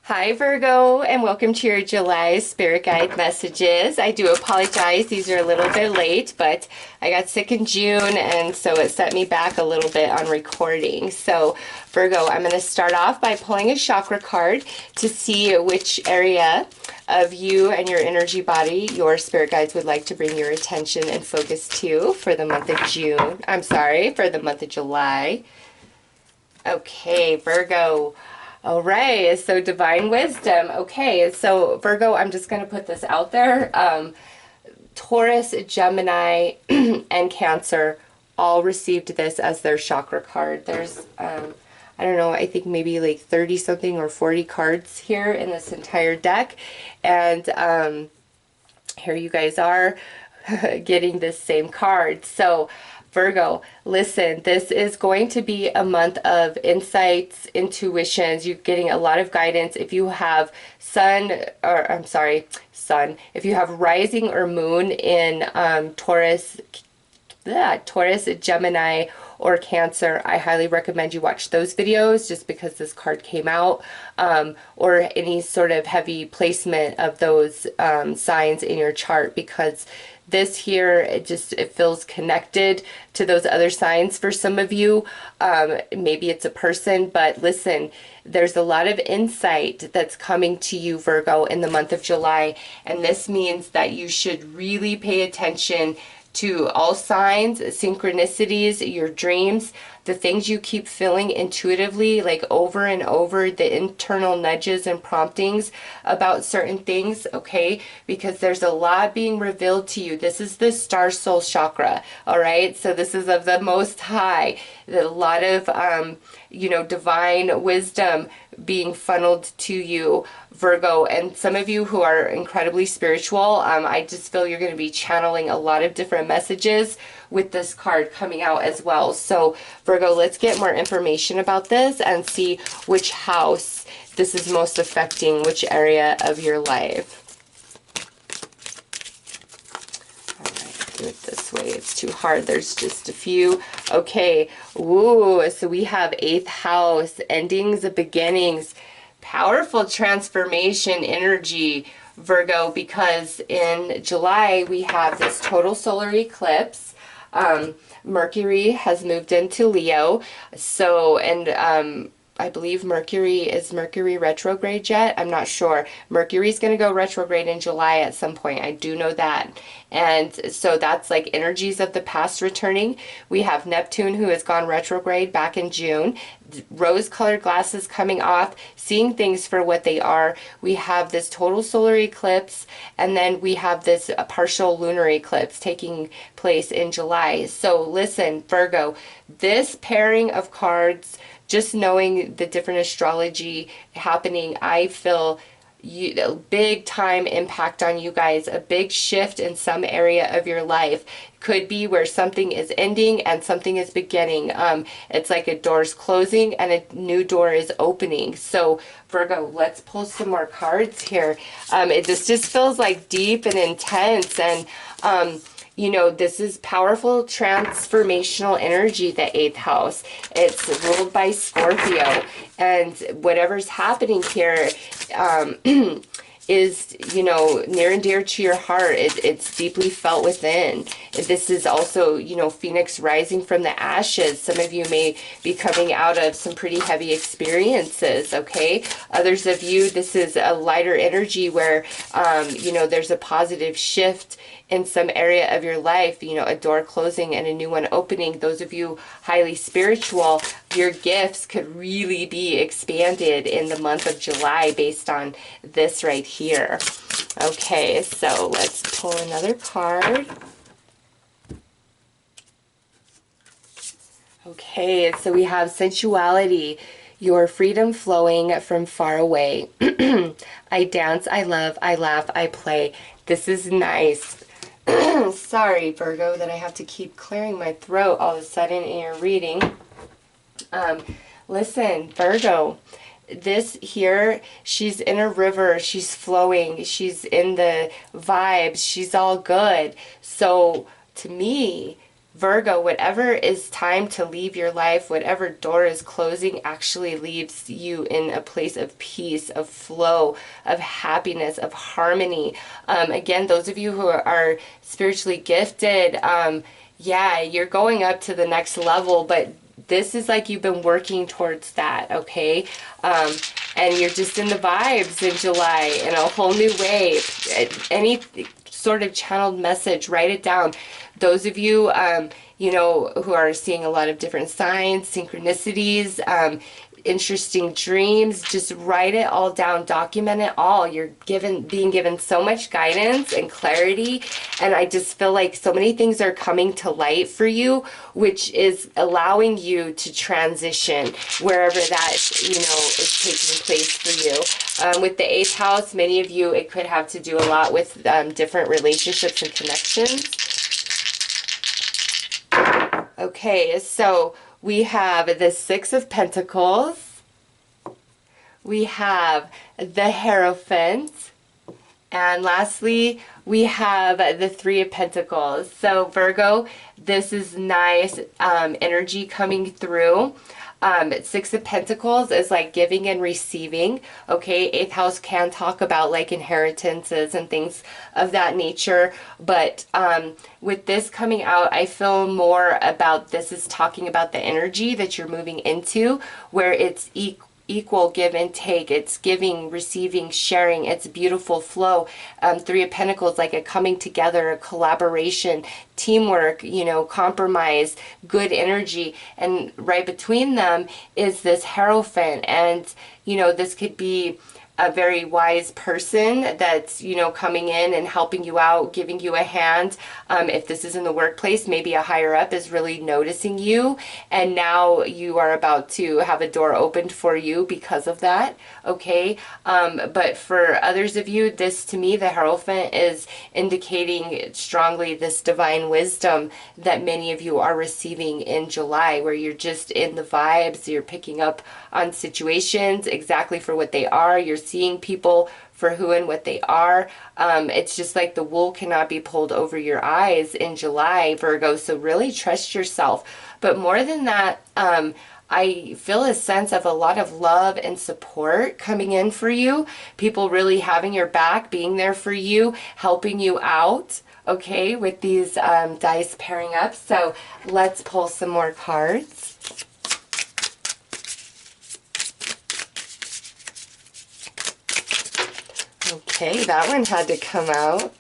Hi Virgo, and welcome to your July Spirit Guide messages. I do apologize, these are a little bit late, but I got sick in June and so it set me back a little bit on recording. So Virgo, I'm going to start off by pulling a chakra card to see which area of you and your energy body your spirit guides would like to bring your attention and focus to for the month of June. I'm sorry, for the month of July. Okay, Virgo. All right, so divine wisdom. Okay, so Virgo, I'm just going to put this out there. Taurus, Gemini, and Cancer all received this as their chakra card. There's, I don't know, I think maybe like 30 something or 40 cards here in this entire deck. And here you guys are getting this same card. So Virgo, listen, this is going to be a month of insights, intuitions. You're getting a lot of guidance. If you have sun, if you have rising or moon in Taurus, Gemini, or Cancer, I highly recommend you watch those videos just because this card came out, or any sort of heavy placement of those signs in your chart, because this here, it feels connected to those other signs for some of you. Maybe it's a person, but listen, there's a lot of insight that's coming to you, Virgo, in the month of July, and this means that you should really pay attention to all signs, synchronicities, your dreams, the things you keep feeling intuitively, like over and over, the internal nudges and promptings about certain things, okay? Because there's a lot being revealed to you. This is the star soul chakra, all right? So this is of the Most High. A lot of, divine wisdom being funneled to you, Virgo. And some of you who are incredibly spiritual, I just feel you're going to be channeling a lot of different messages with this card coming out as well. So Virgo, let's get more information about this and see which house this is most affecting, which area of your life. Do it this way. It's too hard. There's just a few. Okay. Ooh, so we have 8th house, endings and beginnings, powerful transformation energy, Virgo, because in July we have this total solar eclipse. Mercury has moved into Leo. So, and I believe Mercury retrograde yet? I'm not sure. Mercury's going to go retrograde in July at some point. I do know that. And so that's like energies of the past returning. We have Neptune, who has gone retrograde back in June. Rose-colored glasses coming off, seeing things for what they are. We have this total solar eclipse, and then we have this partial lunar eclipse taking place in July. So listen, Virgo, this pairing of cards, just knowing the different astrology happening, I feel a big time impact on you guys, a big shift in some area of your life. Could be where something is ending and something is beginning. It's like a door's closing and a new door is opening. So Virgo, let's pull some more cards here. This just feels like deep and intense, and this is powerful transformational energy, the 8th house. It's ruled by Scorpio, and whatever's happening here is, near and dear to your heart. It's deeply felt within. This is also, Phoenix rising from the ashes. Some of you may be coming out of some pretty heavy experiences, okay? Others of you, this is a lighter energy where, there's a positive shift in some area of your life, a door closing and a new one opening. Those of you highly spiritual, your gifts could really be expanded in the month of July based on this right here. Okay, so let's pull another card. Okay, so we have sensuality, your freedom flowing from far away. I dance, I love, I laugh, I play. This is nice. Sorry, Virgo, that I have to keep clearing my throat all of a sudden in your reading. Listen, Virgo, this here, she's in a river, she's flowing, she's in the vibes, she's all good. So to me, Virgo, whatever is time to leave your life, whatever door is closing, actually leaves you in a place of peace, of flow, of happiness, of harmony. Again, those of you who are spiritually gifted, yeah, you're going up to the next level, but this is like you've been working towards that, okay? And you're just in the vibes in July in a whole new way. Any sort of channeled message, write it down. Those of you, you know, who are seeing a lot of different signs, synchronicities, interesting dreams, just write it all down, document it all. You're being given so much guidance and clarity, and I just feel like so many things are coming to light for you, which is allowing you to transition wherever that, you know, is taking place for you. With the 8th house, many of you, it could have to do a lot with different relationships and connections. Okay, so we have the 6 of Pentacles, we have the Hierophant, and lastly, we have the 3 of Pentacles. So Virgo, this is nice energy coming through. 6 of Pentacles is like giving and receiving. Okay, 8th house can talk about like inheritances and things of that nature. But with this coming out, I feel more about this is talking about the energy that you're moving into, where it's equal give and take. It's giving, receiving, sharing. It's beautiful flow. 3 of Pentacles, like a coming together, a collaboration, teamwork, you know, compromise, good energy. And right between them is this Hierophant. And, you know, this could be a very wise person that's, you know, coming in and helping you out, giving you a hand. If this is in the workplace, maybe a higher up is really noticing you, and now you are about to have a door opened for you because of that, okay? But for others of you, this, to me, the Hierophant is indicating strongly this divine wisdom that many of you are receiving in July, where you're just in the vibes, you're picking up on situations exactly for what they are, you're seeing people for who and what they are. It's just like the wool cannot be pulled over your eyes in July, Virgo, so really trust yourself. But more than that, I feel a sense of a lot of love and support coming in for you. People really having your back, being there for you, helping you out, okay, with these dice pairing up. So let's pull some more cards. Okay, that one had to come out.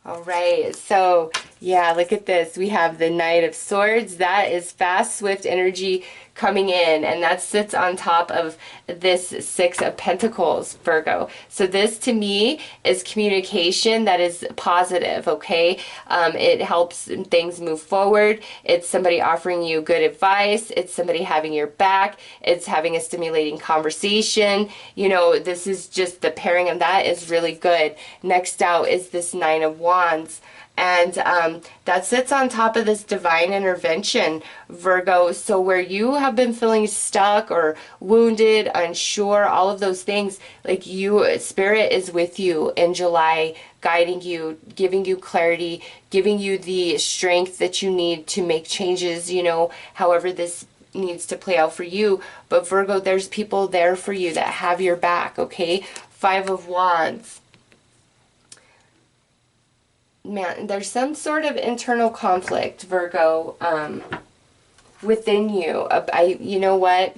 All right, so yeah, look at this. We have the Knight of Swords. That is fast, swift energy coming in, and that sits on top of this 6 of Pentacles, Virgo. So this, to me, is communication that is positive, okay? It helps things move forward. It's somebody offering you good advice. It's somebody having your back. It's having a stimulating conversation. You know, this is just the pairing of that is really good. Next out is this 9 of Wands. And that sits on top of this divine intervention, Virgo. So where you have been feeling stuck or wounded, unsure, all of those things, like you, Spirit is with you in July, guiding you, giving you clarity, giving you the strength that you need to make changes, you know, however this needs to play out for you. But Virgo, there's people there for you that have your back, okay? 5 of Wands. Man, there's some sort of internal conflict, Virgo, within you. You know what?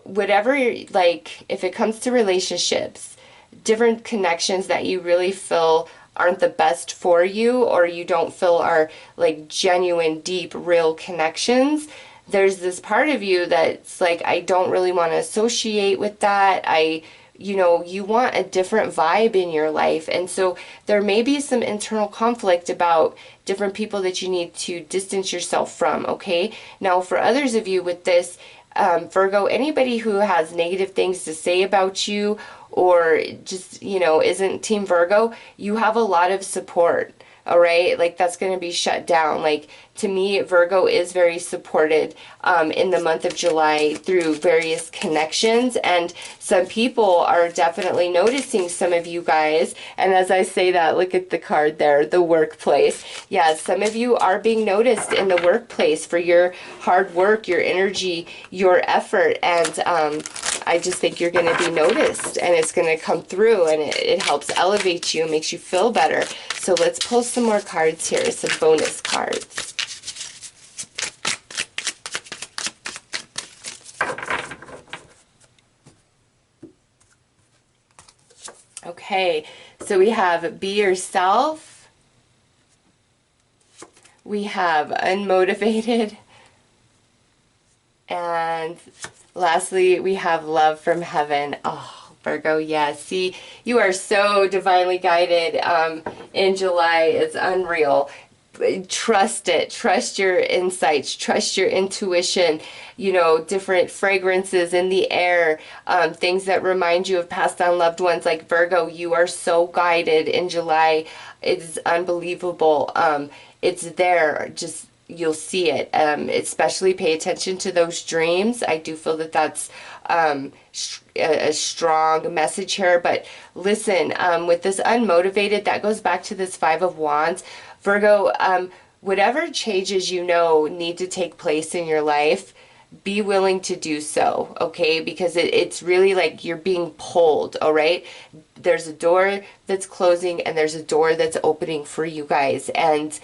Whatever, like, if it comes to relationships, different connections that you really feel aren't the best for you, or you don't feel are, like, genuine, deep, real connections, there's this part of you that's like, I don't really want to associate with that. You know, you want a different vibe in your life. And so there may be some internal conflict about different people that you need to distance yourself from, okay? Now, for others of you with this, Virgo, anybody who has negative things to say about you or just, you know, isn't Team Virgo, you have a lot of support. All right, like that's going to be shut down. Like to me, Virgo is very supported in the month of July through various connections, and some people are definitely noticing some of you guys. And as I say that, look at the card there, the workplace. Yeah, some of you are being noticed in the workplace for your hard work, your energy, your effort, and I just think you're going to be noticed, and it's going to come through, and it helps elevate you, makes you feel better. So let's pull some more cards here, some bonus cards. Okay, so we have be yourself. We have unmotivated. And lastly, we have love from heaven. Oh, Virgo, yeah. See, you are so divinely guided in July. It's unreal. Trust it. Trust your insights. Trust your intuition. You know, different fragrances in the air, things that remind you of passed on loved ones. Like Virgo, you are so guided in July. It's unbelievable. It's there. Just you'll see it. Especially pay attention to those dreams. I do feel that that's a strong message here. But listen, with this unmotivated, that goes back to this Five of Wands. Virgo, whatever changes you know need to take place in your life, be willing to do so, okay? Because it's really like you're being pulled, all right? There's a door that's closing and there's a door that's opening for you guys. And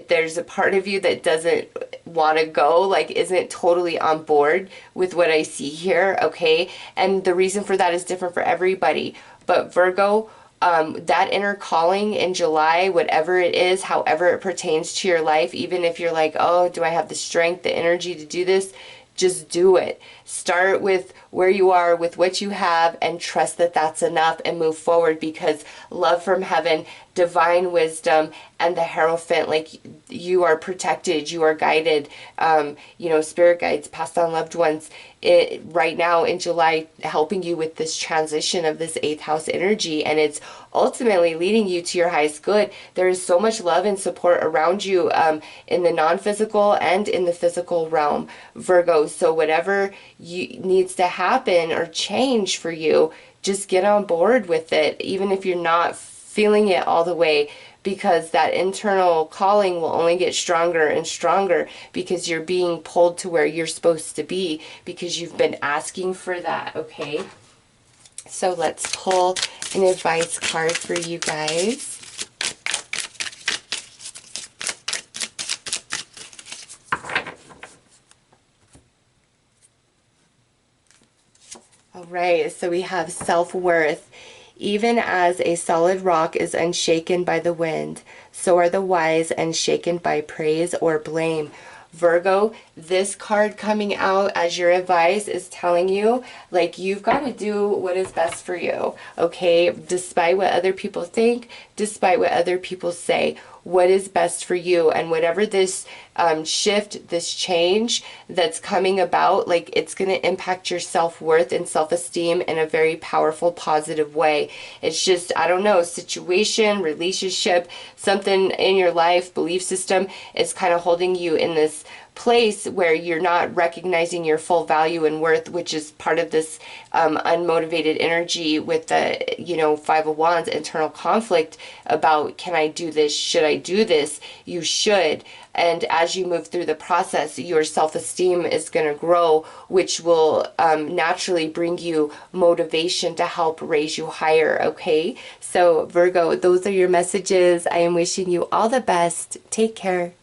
there's a part of you that doesn't want to go, like isn't totally on board with what I see here, okay? And the reason for that is different for everybody. But Virgo, that inner calling in July, whatever it is, however it pertains to your life, even if you're like, oh, do I have the strength, the energy to do this? Just do it. Start with where you are, with what you have, and trust that that's enough and move forward, because love from heaven, divine wisdom, and the Hierophant, like you are protected, you are guided, you know, spirit guides, passed on loved ones, right now in July, helping you with this transition of this 8th house energy, and it's ultimately leading you to your highest good. There is so much love and support around you in the non-physical and in the physical realm, Virgo. So whatever needs to happen or change for you, just get on board with it, even if you're not feeling it all the way, because that internal calling will only get stronger and stronger because you're being pulled to where you're supposed to be, because you've been asking for that, okay? So let's pull an advice card for you guys. All right, so we have self-worth. Even as a solid rock is unshaken by the wind, so are the wise unshaken by praise or blame. Virgo, this card coming out as your advice is telling you, like, you've got to do what is best for you, okay? Despite what other people think, despite what other people say, what is best for you. And whatever this shift, this change that's coming about, like, it's going to impact your self-worth and self-esteem in a very powerful, positive way. It's just, I don't know, situation, relationship, something in your life, belief system is kind of holding you in this place where you're not recognizing your full value and worth, which is part of this unmotivated energy with the, you know, Five of Wands, internal conflict about, can I do this? Should I do this? You should. And as you move through the process, your self-esteem is going to grow, which will naturally bring you motivation to help raise you higher, okay? So Virgo, those are your messages. I am wishing you all the best. Take care.